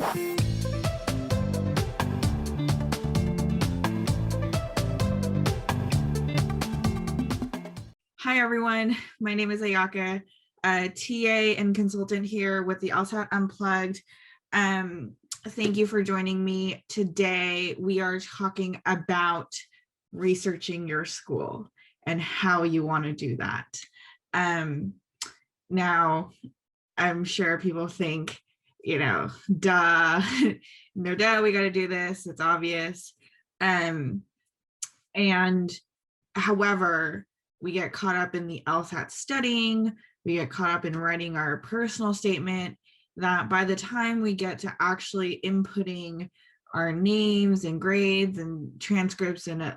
Hi, everyone. My name is Ayaka, a TA and consultant here with the LSAT Unplugged. Thank you for joining me today. We are talking about researching your school and how you want to do that. Now, I'm sure people think, duh, no duh, we got to do this. It's obvious. And however, we get caught up in the LSAT studying, we get caught up in writing our personal statement, that by the time we get to actually inputting our names and grades and transcripts and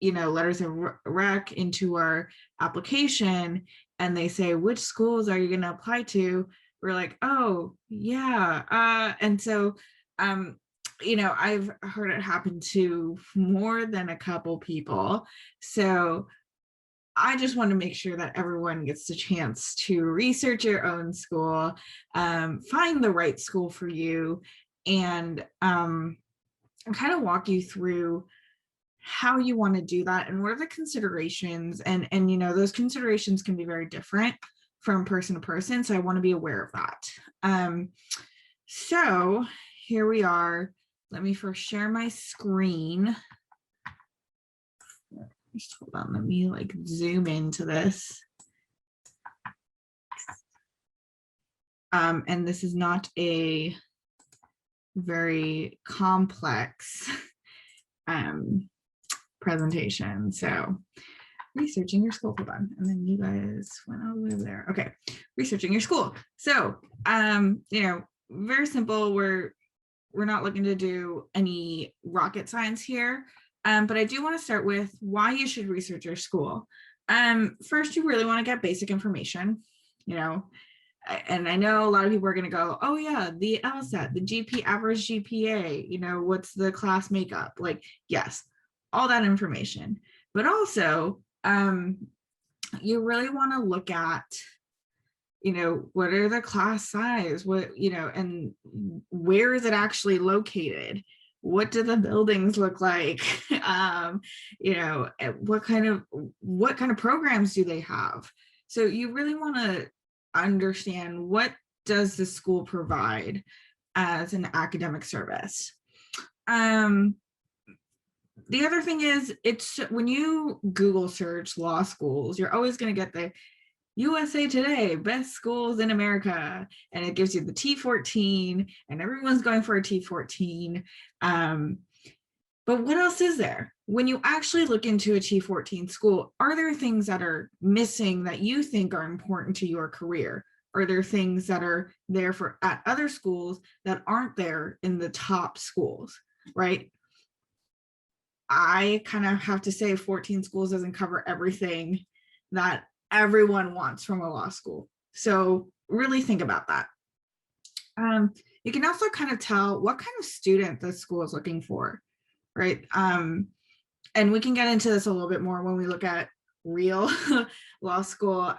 letters of rec into our application, and they say, which schools are you going to apply to? We're like, oh yeah. And so I've heard it happen to more than a couple people. So I just want to make sure that everyone gets the chance to research your own school, find the right school for you, and kind of walk you through how you want to do that and what are the considerations. And those considerations can be very different from person to person. So I want to be aware of that. So here we are. Let me first share my screen. Just hold on, let me zoom into this. And this is not a very complex presentation. So researching your school, hold on. And then you guys went all the way over there. Okay, researching your school. So, very simple. We're not looking to do any rocket science here. But I do want to start with why you should research your school. First, you really want to get basic information, and I know a lot of people are going to go, oh yeah, the LSAT, the average GPA, what's the class makeup? Yes, all that information. But also, you really want to look at, what are the class size? And where is it actually located? What do the buildings look like? What kind of programs do they have? So you really want to understand, what does the school provide as an academic service? The other thing is, it's when you Google search law schools, you're always going to get the USA Today, best schools in America, and it gives you the T14, and everyone's going for a T14. But what else is there? When you actually look into a T14 school, are there things that are missing that you think are important to your career? Are there things that are there at other schools that aren't there in the top schools, right? I kind of have to say 14 schools doesn't cover everything that everyone wants from a law school. So really think about that. You can also kind of tell what kind of student the school is looking for, right? And we can get into this a little bit more when we look at real law school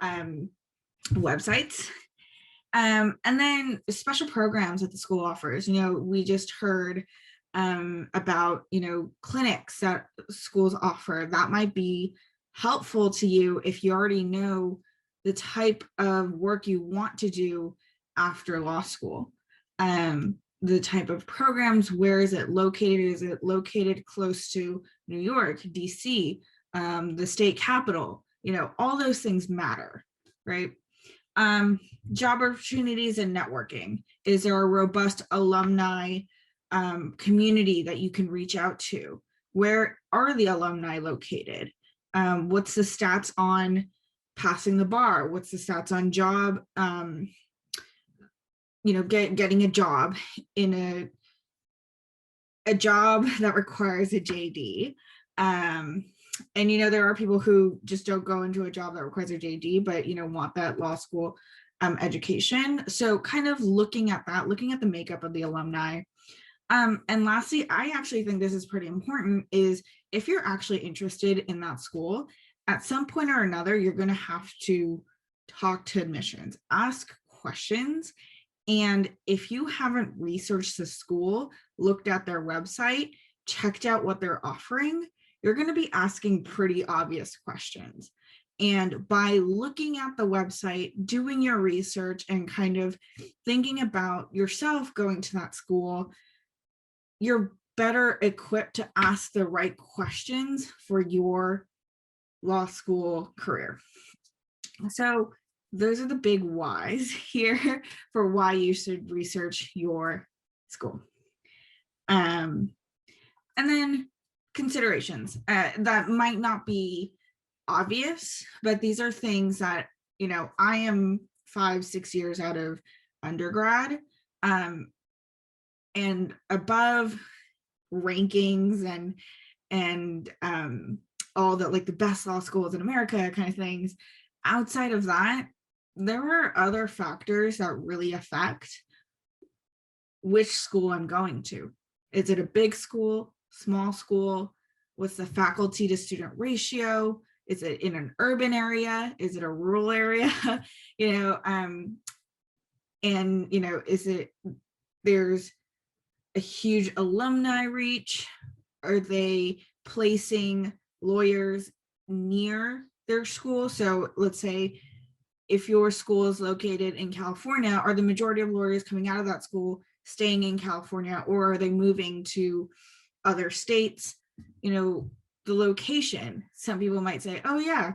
websites. And then special programs that the school offers. We just heard about, clinics that schools offer. That might be helpful to you if you already know the type of work you want to do after law school. The type of programs, where is it located? Is it located close to New York, DC, the state capital? All those things matter, right? Job opportunities and networking. Is there a robust alumni community that you can reach out to? Where are the alumni located? What's the stats on passing the bar? What's the stats on job, getting a job in a job that requires a JD? And there are people who just don't go into a job that requires a JD, but want that law school education. So kind of looking at that, looking at the makeup of the alumni. And lastly, I actually think this is pretty important, is if you're actually interested in that school, at some point or another, you're going to have to talk to admissions, ask questions, And if you haven't researched the school, looked at their website, checked out what they're offering, you're going to be asking pretty obvious questions. And by looking at the website, doing your research, and kind of thinking about yourself going to that school, you're better equipped to ask the right questions for your law school career. So those are the big whys here for why you should research your school. And then considerations that might not be obvious, but these are things that, you know, I am 5-6 years out of undergrad, and above rankings and all the like the best law schools in America kind of things. Outside of that, there are other factors that really affect which school I'm going to. Is it a big school, small school? What's the faculty to student ratio? Is it in an urban area? Is it a rural area? you know, and you know, is it there's a huge alumni reach? Are they placing lawyers near their school? So let's say if your school is located in California, are the majority of lawyers coming out of that school staying in California, or are they moving to other states? You know, the location. Some people might say, oh yeah,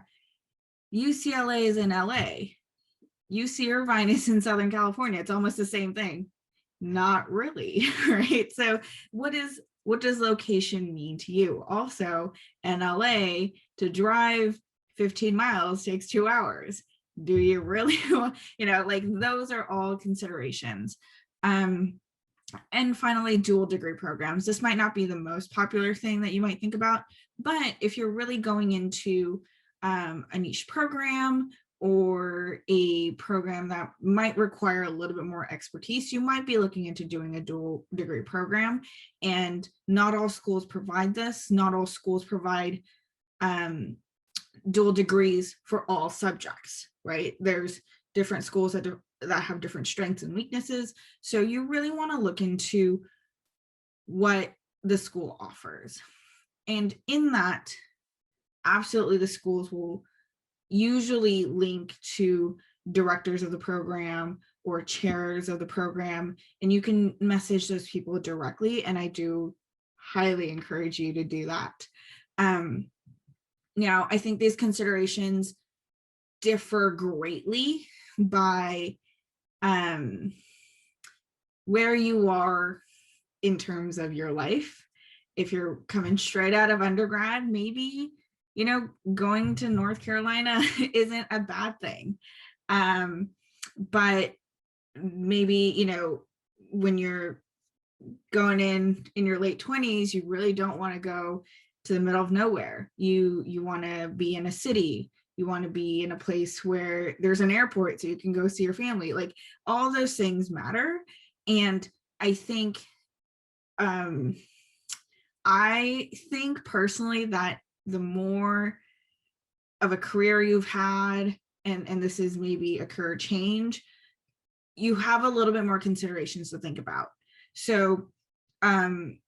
UCLA is in LA. UC Irvine is in Southern California. It's almost the same thing. Not really, right? So what does location mean to you? Also, in LA, to drive 15 miles takes 2 hours. Do you really, you know, like those are all considerations. And finally, dual degree programs. This might not be the most popular thing that you might think about, but if you're really going into a niche program or a program that might require a little bit more expertise, you might be looking into doing a dual degree program. And not all schools provide this. Not all schools provide dual degrees for all subjects, right? There's different schools that have different strengths and weaknesses. So you really want to look into what the school offers. And in that, absolutely the schools will usually link to directors of the program or chairs of the program, and you can message those people directly. And I do highly encourage you to do that. Now, I think these considerations differ greatly by where you are in terms of your life. If you're coming straight out of undergrad, maybe, you know, going to North Carolina isn't a bad thing. But maybe, you know, when you're going in your late 20s, you really don't want to go to the middle of nowhere. You want to be in a city. You want to be in a place where there's an airport so you can go see your family. Like all those things matter. And I think personally that the more of a career you've had, and this is maybe a career change, you have a little bit more considerations to think about. So I'm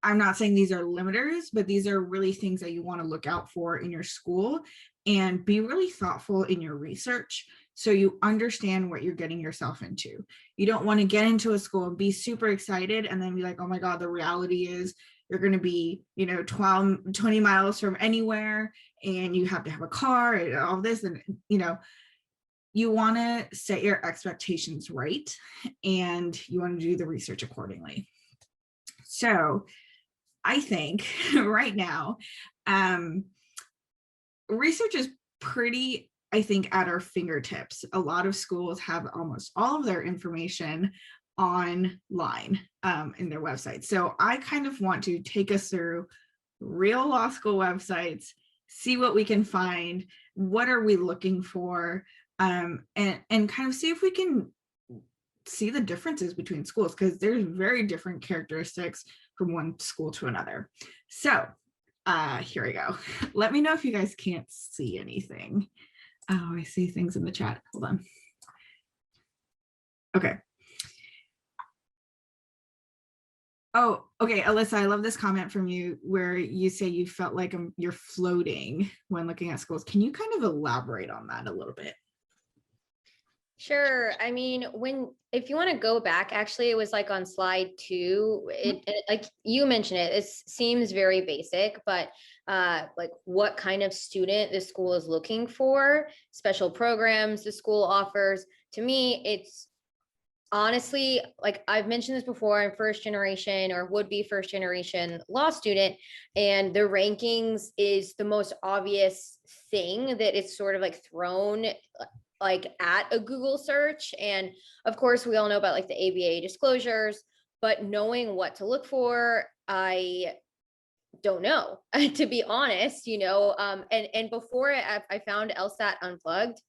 not saying these are limiters, but these are really things that you want to look out for in your school, and be really thoughtful in your research so you understand what you're getting yourself into. You don't want to get into a school and be super excited and then be like, oh my God, the reality is you're going to be, you know, 20 miles from anywhere and you have to have a car and all this. And, you know, you want to set your expectations right, and you want to do the research accordingly. So I think right now, research is pretty, I think, at our fingertips. A lot of schools have almost all of their information online in their website. So I kind of want to take us through real law school websites, see what we can find, what are we looking for, and kind of see if we can see the differences between schools, because there's very different characteristics from one school to another. So here we go. Let me know if you guys can't see anything. Oh, I see things in the chat. Hold on. Okay. Oh, okay, Alyssa, I love this comment from you where you say you felt like you're floating when looking at schools. Can you kind of elaborate on that a little bit? Sure. I mean, if you want to go back, actually, it was like on slide 2. Like you mentioned it, it seems very basic, but like what kind of student the school is looking for, special programs the school offers. To me, it's honestly, like I've mentioned this before, I'm first generation or would be first generation law student, and the rankings is the most obvious thing that it's sort of like thrown like at a Google search. And of course, we all know about like the ABA disclosures, but knowing what to look for, I don't know, to be honest, and before I found LSAT Unplugged.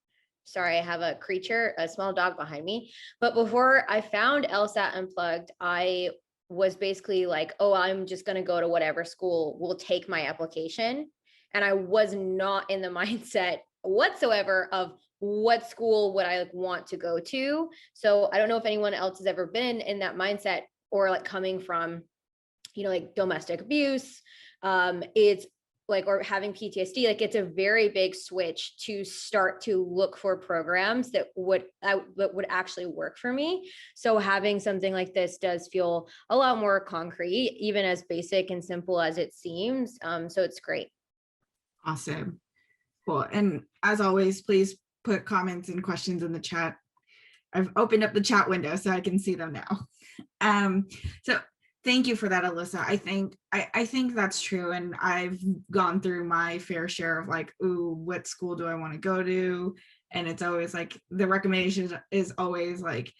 Sorry, I have a creature, a small dog behind me. But before I found LSAT Unplugged, I was basically like, oh, I'm just going to go to whatever school will take my application. And I was not in the mindset whatsoever of what school would I like want to go to. So I don't know if anyone else has ever been in that mindset or like coming from, like domestic abuse. It's like, or having PTSD, like it's a very big switch to start to look for programs that would actually work for me. So having something like this does feel a lot more concrete, even as basic and simple as it seems. So it's great. Awesome. Cool. And as always, please put comments and questions in the chat. I've opened up the chat window so I can see them now. So thank you for that, Alyssa. I think that's true. And I've gone through my fair share of like, ooh, what school do I want to go to? And it's always like the recommendation is always like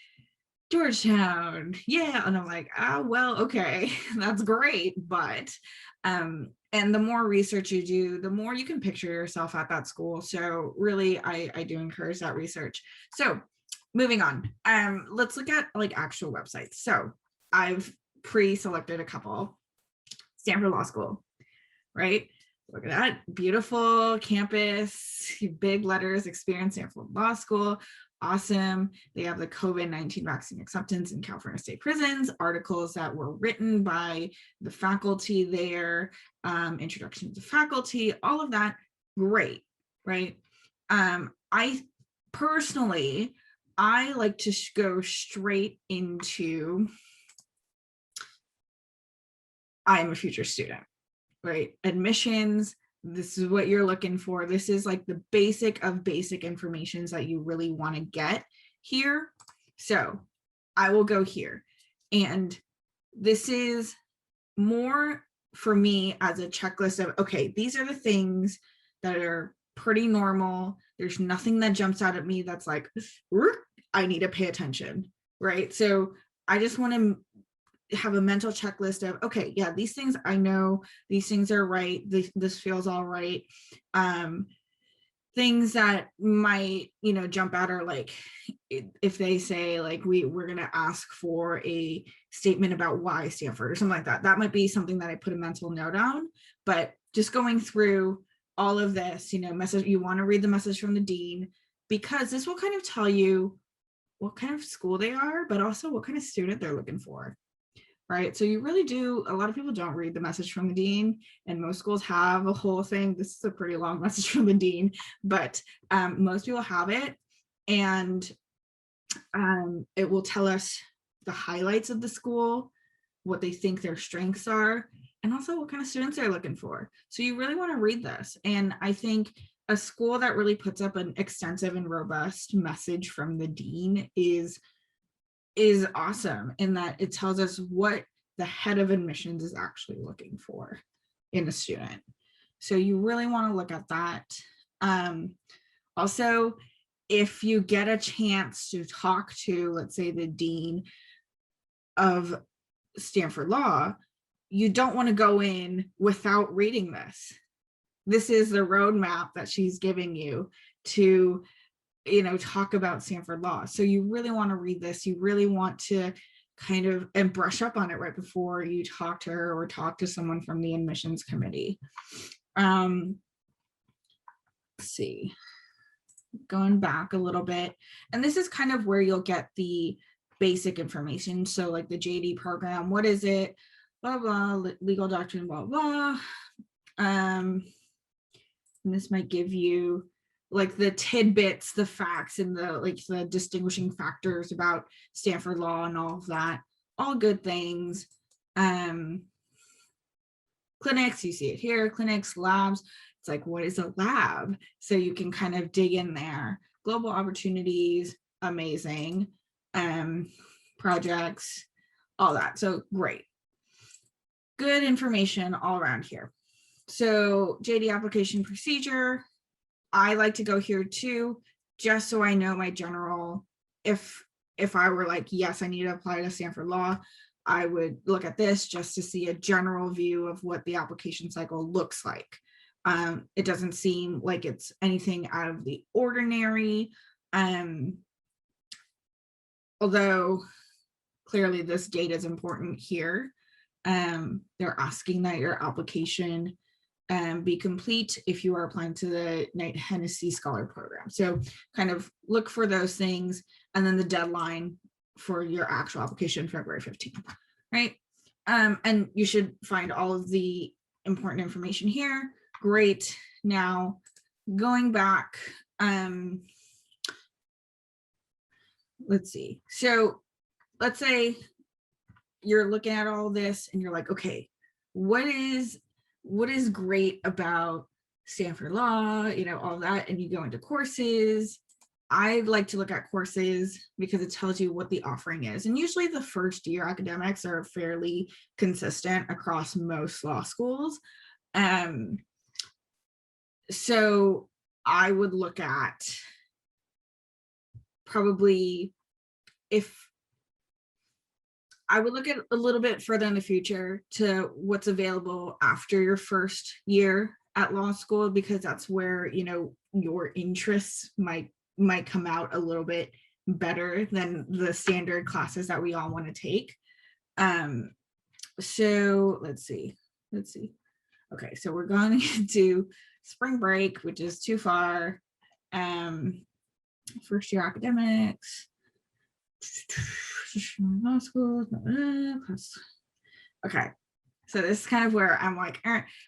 Georgetown. Yeah. And I'm like, oh, well, okay, that's great. But and the more research you do, the more you can picture yourself at that school. So really, I do encourage that research. So moving on, let's look at like actual websites. So I've pre-selected a couple. Stanford Law School, right? Look at that beautiful campus, big letters, experience Stanford Law School. Awesome. They have the COVID-19 vaccine acceptance in California state prisons, articles that were written by the faculty there, introduction to faculty, all of that. Great, right? I personally, I like to go straight into I'm a future student, right? Admissions, this is what you're looking for. This is like the basic of basic informations that you really want to get here. So I will go here. And this is more for me as a checklist of, okay, these are the things that are pretty normal. There's nothing that jumps out at me that's like, I need to pay attention, right? So I just want to have a mental checklist of, okay, yeah, these things I know, these things are right, this feels all right. Things that might, jump out are like, if they say like, we're going to ask for a statement about why Stanford or something like that, that might be something that I put a mental note on. But just going through all of this, message, you want to read the message from the dean, because this will kind of tell you what kind of school they are, but also what kind of student they're looking for. Right. So you really do. A lot of people don't read the message from the dean, and most schools have a whole thing. This is a pretty long message from the dean, but most people have it. And it will tell us the highlights of the school, what they think their strengths are, and also what kind of students they're looking for. So you really want to read this. And I think a school that really puts up an extensive and robust message from the dean is awesome in that it tells us what the head of admissions is actually looking for in a student. So you really want to look at that. Also, if you get a chance to talk to, let's say, the dean of Stanford Law, you don't want to go in without reading this. This is the roadmap that she's giving you to talk about Stanford Law. So you really want to read this. You really want to kind of and brush up on it right before you talk to her or talk to someone from the admissions committee. Let's see, going back a little bit, and this is kind of where you'll get the basic information. So like the JD program, what is it? blah, blah, legal doctrine, blah, blah. And this might give you like the tidbits, the facts, and the distinguishing factors about Stanford law and all of that. All good things. Clinics, you see it here, clinics, labs. It's like, what is a lab? So you can kind of dig in there. Global opportunities, amazing. Projects, all that. So great. Good information all around here. So JD application procedure, I like to go here too, just so I know my general, if I were like, yes, I need to apply to Stanford law, I would look at this just to see a general view of what the application cycle looks like. It doesn't seem like it's anything out of the ordinary. Although clearly this data is important here. They're asking that your application be complete if you are applying to the Knight Hennessy Scholar Program. So kind of look for those things, and then the deadline for your actual application, February 15th, right? And you should find all of the important information here. Great. Now, going back, let's see. So let's say you're looking at all this and you're like, okay, what is great about Stanford law, all that, and you go into courses. I like to look at courses because it tells you what the offering is. And usually the first year academics are fairly consistent across most law schools. So I would look at probably I would look at a little bit further in the future to what's available after your first year at law school, because that's where, your interests might come out a little bit better than the standard classes that we all want to take. So let's see. Okay, so we're going to do spring break, which is too far. First year academics. Law school. Okay, so this is kind of where I'm like,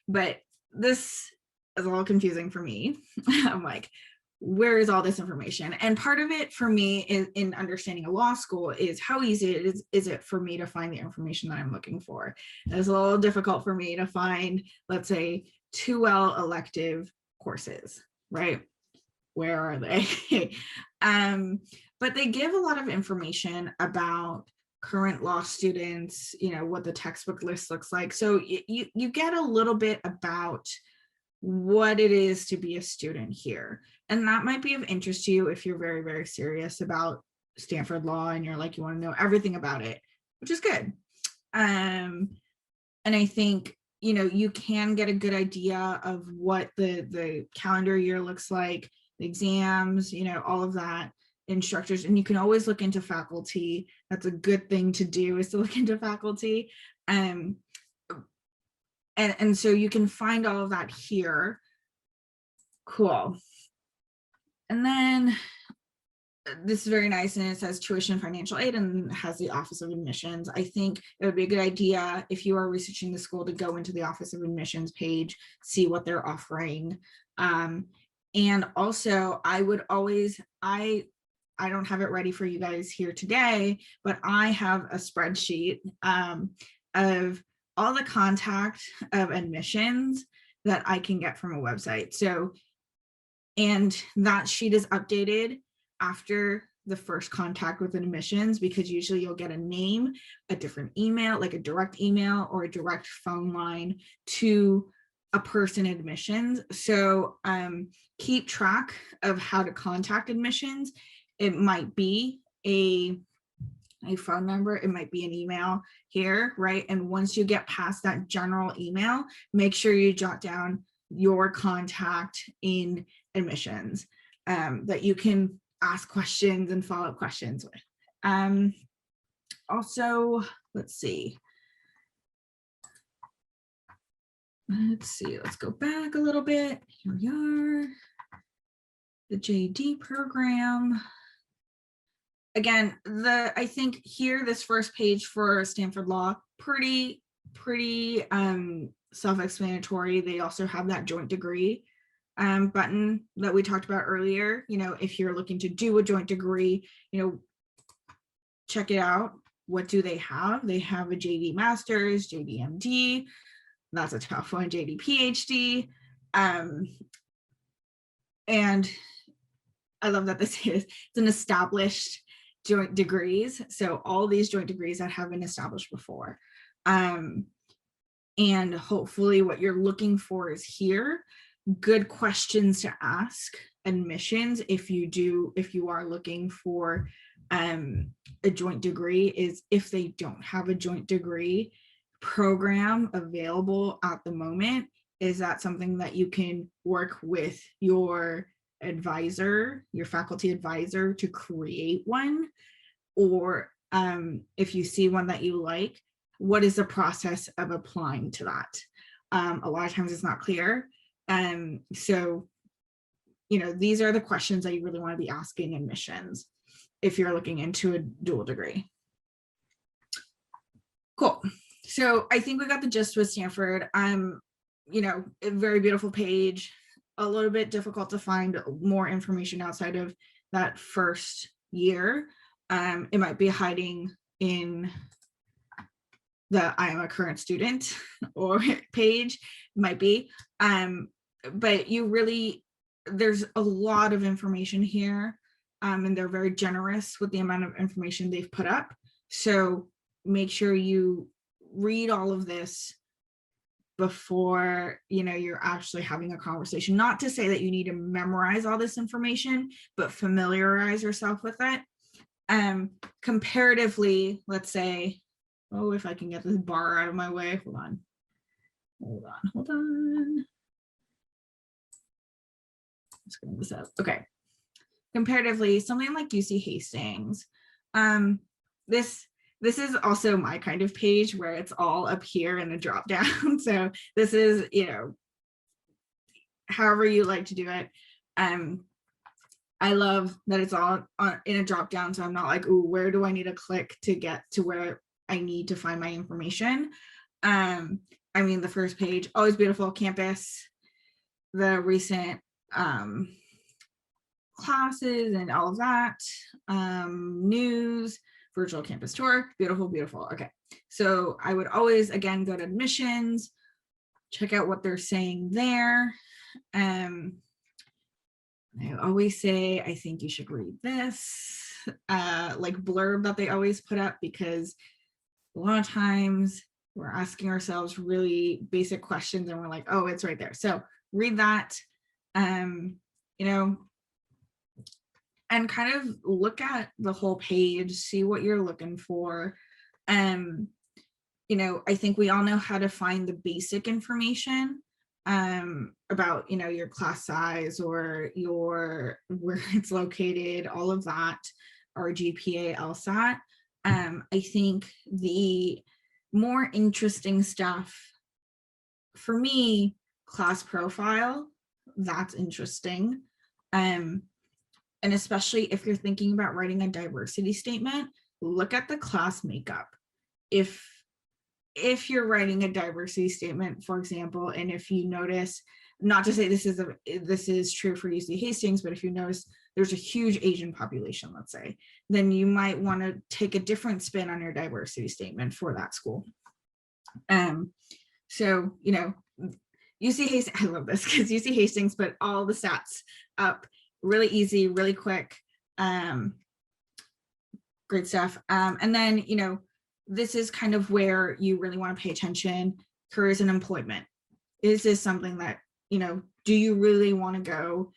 but this is a little confusing for me. I'm like, where is all this information? And part of it for me is in understanding a law school is how easy it is it for me to find the information that I'm looking for. It's a little difficult for me to find, let's say, 2L elective courses, right? Where are they? But they give a lot of information about current law students, what the textbook list looks like. So you get a little bit about what it is to be a student here. And that might be of interest to you if you're very, very serious about Stanford law and you're like, you want to know everything about it, which is good. And I think, you can get a good idea of what the calendar year looks like, the exams, all of that, instructors, and you can always look into faculty. That's a good thing to do, is to look into faculty. And so you can find all of that here. Cool. And then this is very nice, and it says tuition financial aid and has the Office of Admissions. I think it would be a good idea if you are researching the school to go into the Office of Admissions page, see what they're offering. And also I would always, I don't have it ready for you guys here today, but I have a spreadsheet of all the contact of admissions that I can get from a website. So, and that sheet is updated after the first contact with admissions, because usually you'll get a name, a different email, like a direct email or a direct phone line to a person admissions. So keep track of how to contact admissions. It might be a phone number, it might be an email here, right? And once you get past that general email, make sure you jot down your contact in admissions that you can ask questions and follow up questions with. Also, let's see. Let's go back a little bit. Here we are. The JD program. Again, I think here, this first page for Stanford Law, pretty pretty self-explanatory. They also have that joint degree button that we talked about earlier. If you're looking to do a joint degree, check it out. What do they have? They have a JD Masters, JD MD. That's a tough one, JD PhD. And I love that it's an established joint degrees. So all these joint degrees that have been established before. And hopefully what you're looking for is here. Good questions to ask admissions if you are looking for a joint degree is if they don't have a joint degree program available at the moment, is that something that you can work with your advisor, your faculty advisor, to create one? Or if you see one that you like, what is the process of applying to that? A lot of times it's not clear. So, these are the questions that you really want to be asking admissions if you're looking into a dual degree. Cool. So I think we got the gist with Stanford. A very beautiful page, a little bit difficult to find more information outside of that first year. It might be hiding in the I am a current student or page, might be. But there's a lot of information here, and they're very generous with the amount of information they've put up. So make sure you read all of this before you're actually having a conversation. Not to say that you need to memorize all this information, but familiarize yourself with it. Comparatively, let's say, if I can get this bar out of my way, hold on. Let's get this up. Okay. Comparatively, something like UC Hastings, this is also my kind of page where it's all up here in a drop down. So this is, however you like to do it. I love that it's all in a drop down. So I'm not like, ooh, where do I need to click to get to where I need to find my information? The first page, always beautiful campus, the recent classes and all of that, news, virtual campus tour, beautiful, beautiful. Okay, so I would always, again, go to admissions, check out what they're saying there. I always say, I think you should read this, like blurb that they always put up, because a lot of times we're asking ourselves really basic questions and we're like, oh, it's right there. So read that, and kind of look at the whole page, see what you're looking for. I think we all know how to find the basic information about, your class size or where it's located, all of that, or GPA, LSAT. I think the more interesting stuff for me, class profile, that's interesting. And especially if you're thinking about writing a diversity statement, look at the class makeup. If you're writing a diversity statement, for example, and if you notice, not to say this is true for UC Hastings, but if you notice there's a huge Asian population, let's say, then you might want to take a different spin on your diversity statement for that school. So, UC Hastings, I love this because UC Hastings put all the stats up really easy, really quick. Great stuff. And then, this is kind of where you really want to pay attention. Careers and employment. Is this something that, do you really want to go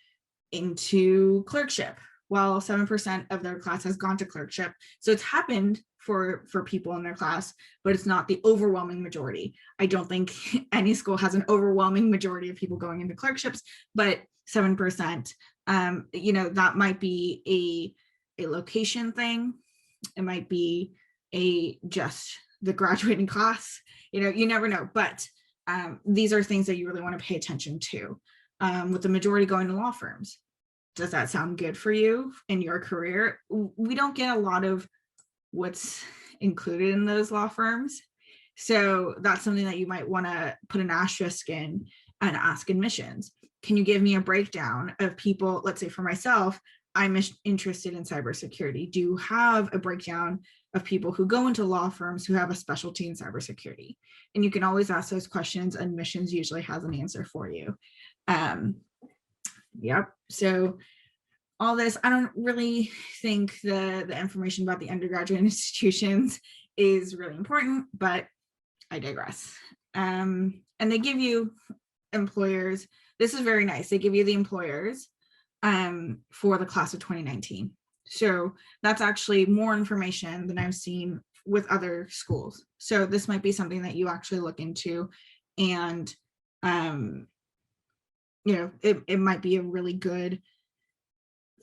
into clerkship? Well, 7% of their class has gone to clerkship. So it's happened for people in their class, but it's not the overwhelming majority. I don't think any school has an overwhelming majority of people going into clerkships, but 7%, that might be a location thing. It might be just the graduating class, you never know, but these are things that you really want to pay attention to. With the majority going to law firms, does that sound good for you in your career? We don't get a lot of what's included in those law firms. So that's something that you might want to put an asterisk in and ask admissions. Can you give me a breakdown of people? Let's say for myself, I'm interested in cybersecurity. Do you have a breakdown of people who go into law firms who have a specialty in cybersecurity? And you can always ask those questions. Admissions usually has an answer for you. Yep. So all this, I don't really think the information about the undergraduate institutions is really important, but I digress. And they give you employers. This is very nice. They give you the employers for the class of 2019. So that's actually more information than I've seen with other schools. So this might be something that you actually look into, and it might be a really good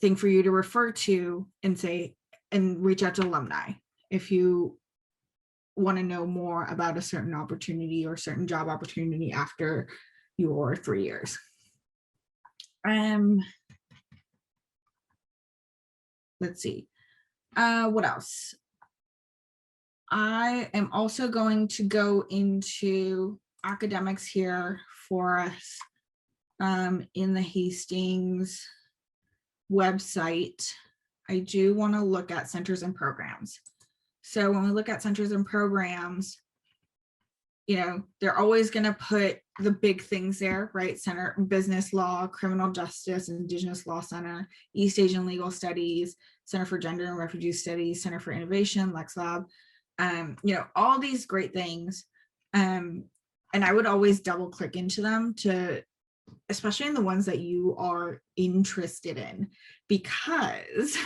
thing for you to refer to and say, and reach out to alumni if you want to know more about a certain opportunity or certain job opportunity after your 3 years. Let's see. What else? I am also going to go into academics here for us in the Hastings website. I do want to look at centers and programs. So when we look at centers and programs, they're always going to put the big things there, right? Center business law, criminal justice, Indigenous Law Center, East Asian Legal Studies, Center for Gender and Refugee Studies, Center for Innovation, Lex Lab, all these great things. And I would always double click into them especially in the ones that you are interested in, because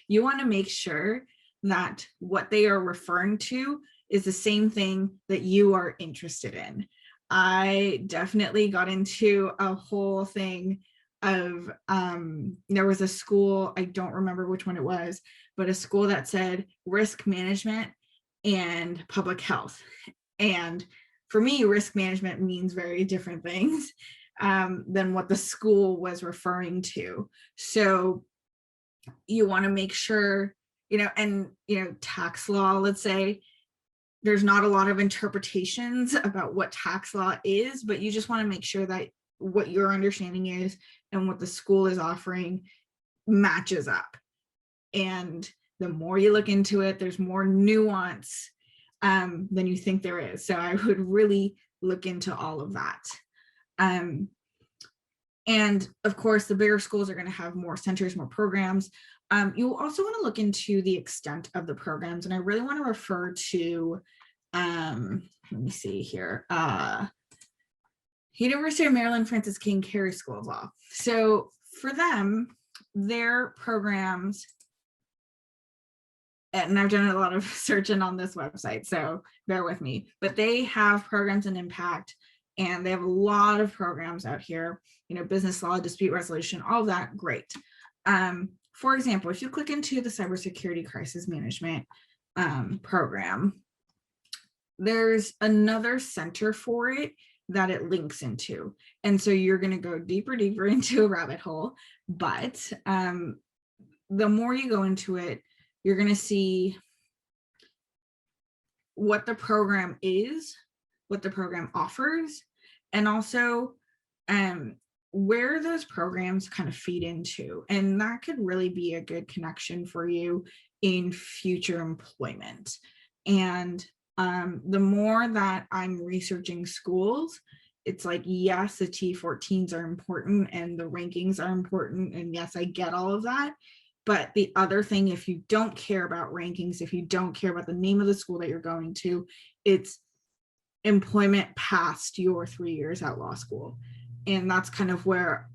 you want to make sure that what they are referring to is the same thing that you are interested in. I definitely got into a whole thing of, there was a school, I don't remember which one it was, but a school that said risk management and public health. And for me, risk management means very different things than what the school was referring to. So you want to make sure, tax law, let's say, there's not a lot of interpretations about what tax law is, but you just want to make sure that what your understanding is and what the school is offering matches up. And the more you look into it, there's more nuance than you think there is. So I would really look into all of that. And of course, the bigger schools are going to have more centers, more programs. You also want to look into the extent of the programs. And I really want to refer to, let me see here, University of Maryland, Francis King Carey School of Law. So for them, their programs, and I've done a lot of searching on this website, so bear with me, but they have programs in impact, and they have a lot of programs out here, business law, dispute resolution, all of that, great. For example, if you click into the cybersecurity crisis management program, there's another center for it that it links into. And so you're going to go deeper into a rabbit hole, but the more you go into it, you're going to see what the program is, what the program offers, and also where those programs kind of feed into. And that could really be a good connection for you in future employment. And the more that I'm researching schools, it's like, yes, the T14s are important and the rankings are important. And yes, I get all of that. But the other thing, if you don't care about rankings, if you don't care about the name of the school that you're going to, it's employment past your 3 years at law school. And that's kind of where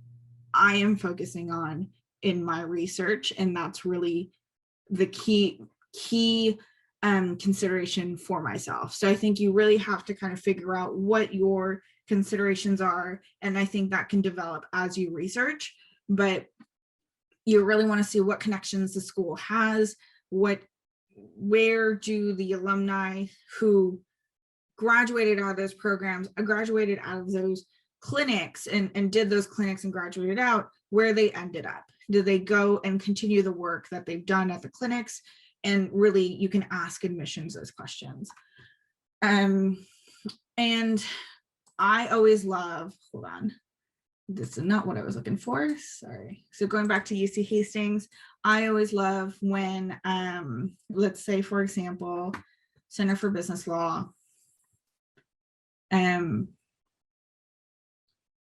I am focusing on in my research. And that's really the key consideration for myself. So I think you really have to kind of figure out what your considerations are. And I think that can develop as you research, but you really want to see what connections the school has, where do the alumni who graduated out of those programs, graduated out of those clinics and did those clinics and graduated out, where they ended up. Do they go and continue the work that they've done at the clinics? And really, you can ask admissions those questions. And I always love, hold on, this is not what I was looking for, sorry. So going back to UC Hastings, I always love when, let's say, for example, Center for Business Law, they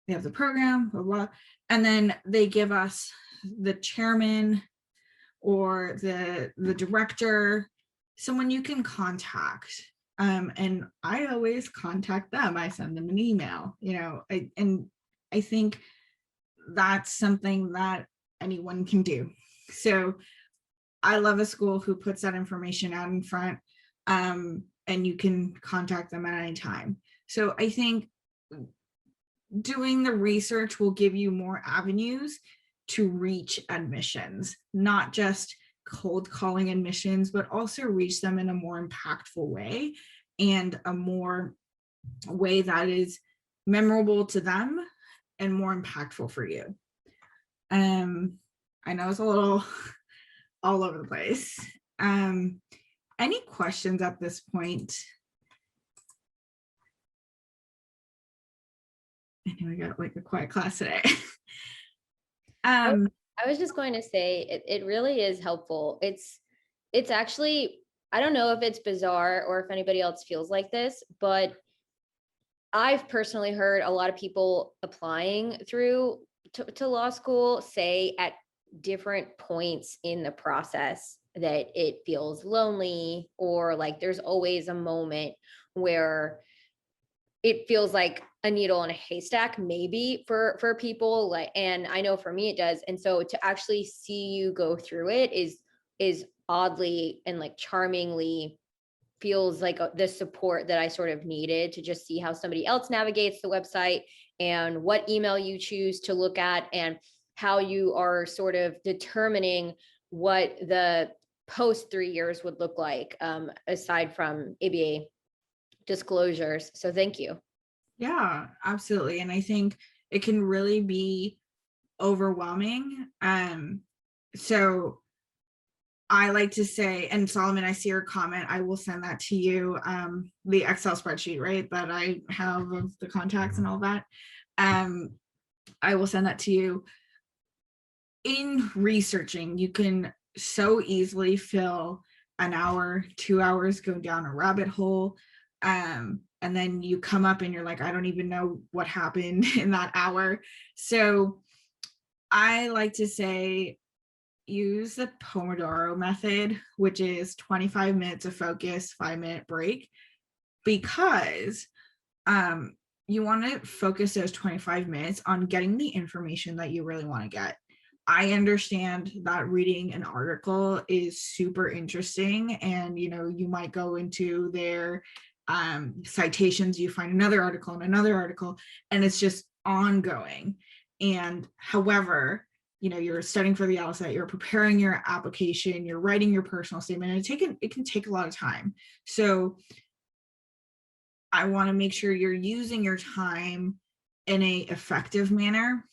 have the program, blah, blah, and then they give us the chairman or the director, someone you can contact. And I always contact them. I send them an email, and I think that's something that anyone can do. So I love a school who puts that information out in front, and you can contact them at any time. So I think doing the research will give you more avenues to reach admissions, not just cold calling admissions, but also reach them in a more impactful way and a more way that is memorable to them and more impactful for you. I know it's a little all over the place. Any questions at this point? I know we got like a quiet class today. I was just going to say it really is helpful. It's actually, I don't know if it's bizarre or if anybody else feels like this, but I've personally heard a lot of people applying through to law school say at different points in the process that it feels lonely, or like there's always a moment where it feels like a needle in a haystack, maybe for people, like, and I know for me it does. And so to actually see you go through it is oddly and like charmingly feels like the support that I sort of needed to just see how somebody else navigates the website and what email you choose to look at and how you are sort of determining what the post 3 years would look like, aside from ABA disclosures. So thank you. Yeah, absolutely. And I think it can really be overwhelming. So I like to say, and Solomon, I see your comment, I will send that to you, the Excel spreadsheet, right, that I have of the contacts and all that. I will send that to you. In researching, you can so easily fill an hour, 2 hours, go down a rabbit hole. And then you come up and you're like, I don't even know what happened in that hour. So I like to say, use the Pomodoro method, which is 25 minutes of focus, 5-minute break, because you want to focus those 25 minutes on getting the information that you really want to get. I understand that reading an article is super interesting, and you might go into their citations, you find another article and another article, and it's just ongoing. And however, you're studying for the LSAT, you're preparing your application, you're writing your personal statement, and it can take a lot of time. So I want to make sure you're using your time in a effective manner.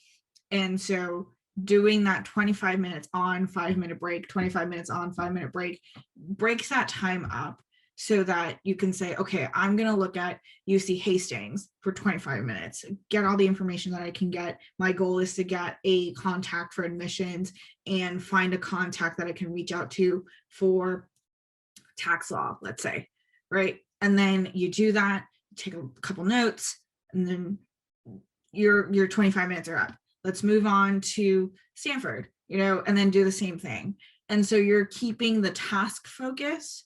And so doing that 25 minutes on, 5-minute break, 25 minutes on, 5-minute break, breaks that time up so that you can say, okay, I'm going to look at UC Hastings for 25 minutes, get all the information that I can get. My goal is to get a contact for admissions and find a contact that I can reach out to for tax law, let's say, right? And then you do that, take a couple notes, and then your 25 minutes are up. Let's move on to Stanford, and then do the same thing. And so you're keeping the task focus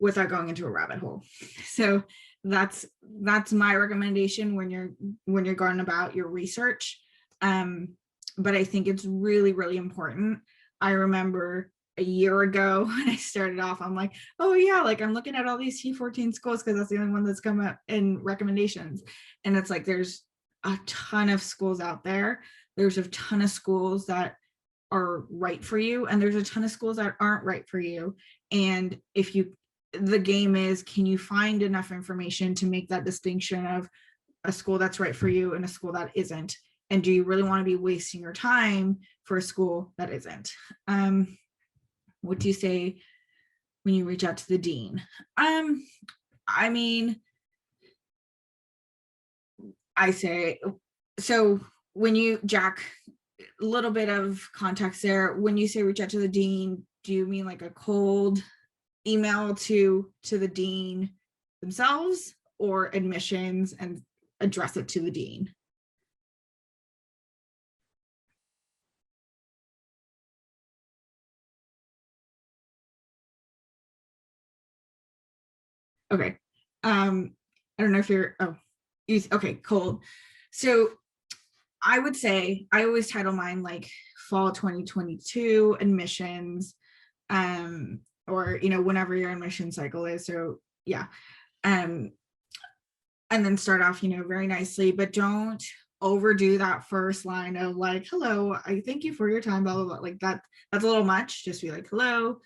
without going into a rabbit hole. So that's my recommendation when you're going about your research. But I think it's really, really important. I remember a year ago when I started off, I'm like, oh yeah, like I'm looking at all these T14 schools because that's the only one that's come up in recommendations. And it's like, there's a ton of schools out there. There's a ton of schools that are right for you, and there's a ton of schools that aren't right for you. And the game is, can you find enough information to make that distinction of a school that's right for you and a school that isn't? And do you really want to be wasting your time for a school that isn't? What do you say when you reach out to the dean? I mean, I say, so when you, Jack, a little bit of context there, when you say reach out to the dean, do you mean like a cold email to the dean themselves, or admissions and address it to the dean? Okay. I don't know if you're, oh, okay, cold. So I would say I always title mine like fall 2022 admissions, or whenever your admission cycle is. So yeah. Um, and then start off, very nicely, but don't overdo that first line of like, hello, I thank you for your time, blah blah blah. Like that's a little much. Just be like, hello,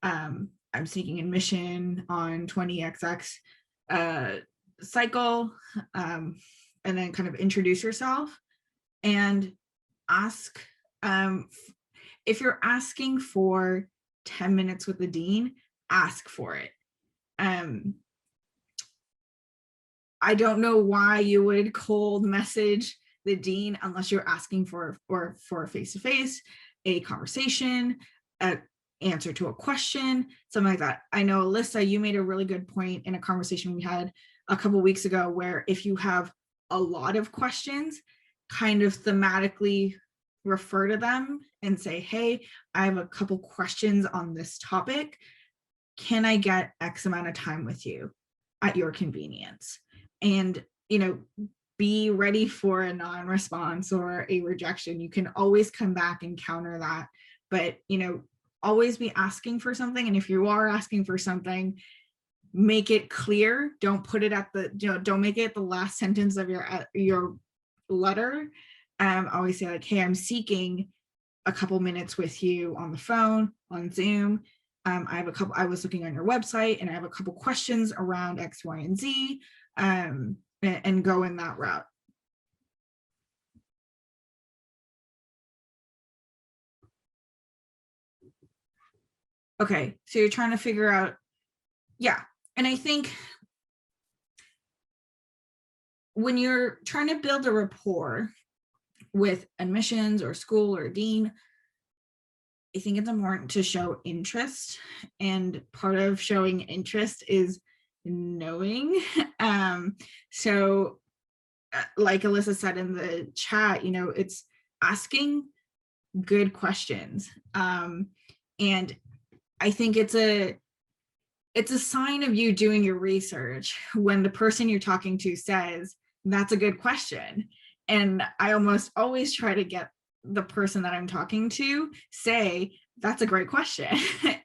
I'm seeking admission on 20XX cycle, and then kind of introduce yourself and ask, if you're asking for 10 minutes with the dean, ask for it. I don't know why you would cold message the dean unless you're asking for a face-to-face, a conversation, an answer to a question, something like that. I know, Alyssa, you made a really good point in a conversation we had a couple of weeks ago, where if you have a lot of questions, kind of thematically refer to them and say, hey, I have a couple questions on this topic. Can I get X amount of time with you at your convenience? And, be ready for a non-response or a rejection. You can always come back and counter that, but, always be asking for something. And if you are asking for something, make it clear. Don't put it at the, don't make it the last sentence of your letter. Always say like, hey, I'm seeking a couple minutes with you on the phone, on Zoom. I was looking on your website and I have a couple questions around X, Y, and Z, and go in that route. Okay, so you're trying to figure out, yeah. And I think when you're trying to build a rapport with admissions or school or dean, I think it's important to show interest. And part of showing interest is knowing. So like Alyssa said in the chat, it's asking good questions. And I think it's a sign of you doing your research when the person you're talking to says, that's a good question. And I almost always try to get the person that I'm talking to say, that's a great question.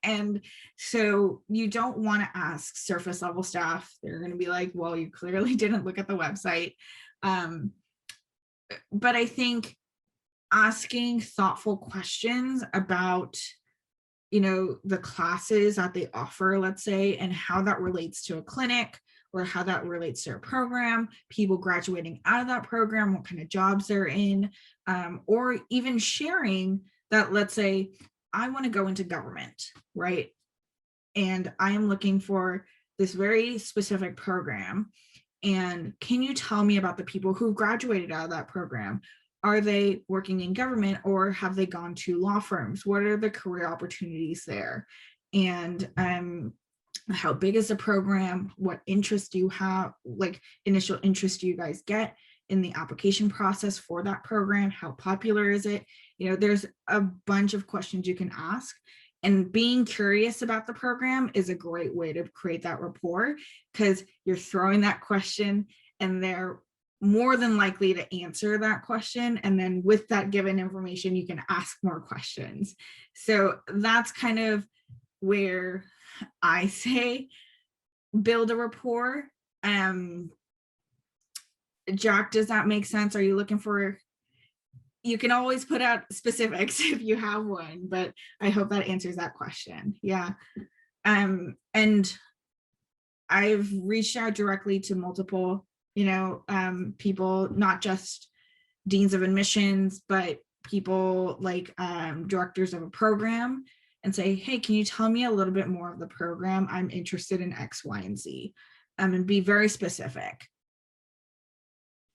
And so you don't want to ask surface level staff. They're going to be like, well, you clearly didn't look at the website. But I think asking thoughtful questions about, the classes that they offer, let's say, and how that relates to a clinic or how that relates to a program, people graduating out of that program, what kind of jobs they're in, or even sharing that, let's say, I want to go into government, right? And I am looking for this very specific program. And can you tell me about the people who graduated out of that program? Are they working in government or have they gone to law firms? What are the career opportunities there? And how big is the program? What interest do you have? Like initial interest do you guys get in the application process for that program? How popular is it? There's a bunch of questions you can ask. And being curious about the program is a great way to create that rapport, because you're throwing that question and they're more than likely to answer that question. And then with that given information, you can ask more questions. So that's kind of where I say build a rapport. Jack, does that make sense? Are you looking for, you can always put out specifics if you have one, but I hope that answers that question. Yeah. And I've reached out directly to multiple, people, not just deans of admissions, but people like directors of a program, and say, hey, can you tell me a little bit more of the program? I'm interested in X, Y, and Z. and be very specific.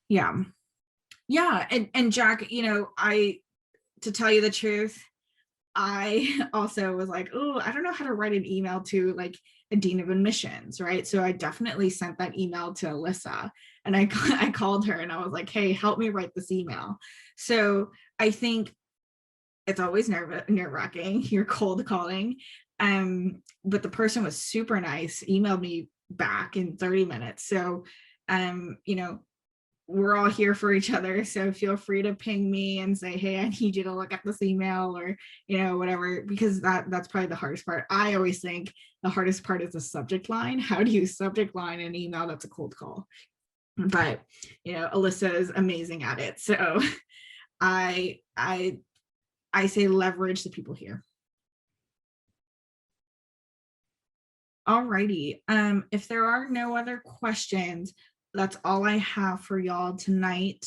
Yeah. Yeah. And Jack, to tell you the truth, I also was like, oh, I don't know how to write an email to like a dean of admissions, right? So I definitely sent that email to Alyssa, and I called her and I was like, hey, help me write this email. So I think it's always nerve-wracking. You're cold calling. But the person was super nice, emailed me back in 30 minutes. So, we're all here for each other. So feel free to ping me and say, hey, I need you to look at this email, or, whatever, because that's probably the hardest part. I always think the hardest part is the subject line. How do you subject line an email that's a cold call? But, Alyssa is amazing at it. So I say leverage the people here. Alrighty. If there are no other questions, that's all I have for y'all tonight.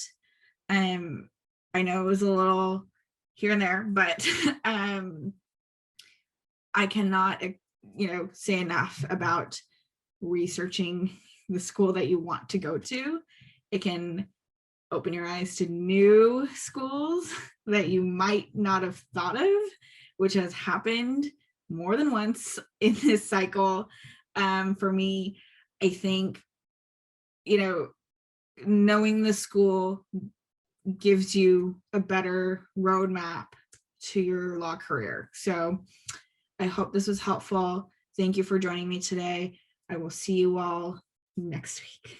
I know it was a little here and there, but I cannot, say enough about researching the school that you want to go to. It can open your eyes to new schools that you might not have thought of, which has happened more than once in this cycle. For me, I think, knowing the school gives you a better roadmap to your law career. So I hope this was helpful. Thank you for joining me today. I will see you all next week.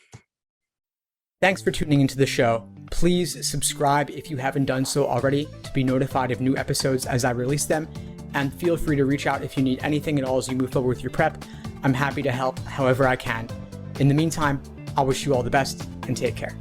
Thanks for tuning into the show. Please subscribe if you haven't done so already to be notified of new episodes as I release them. And feel free to reach out if you need anything at all as you move forward with your prep. I'm happy to help however I can. In the meantime, I'll wish you all the best and take care.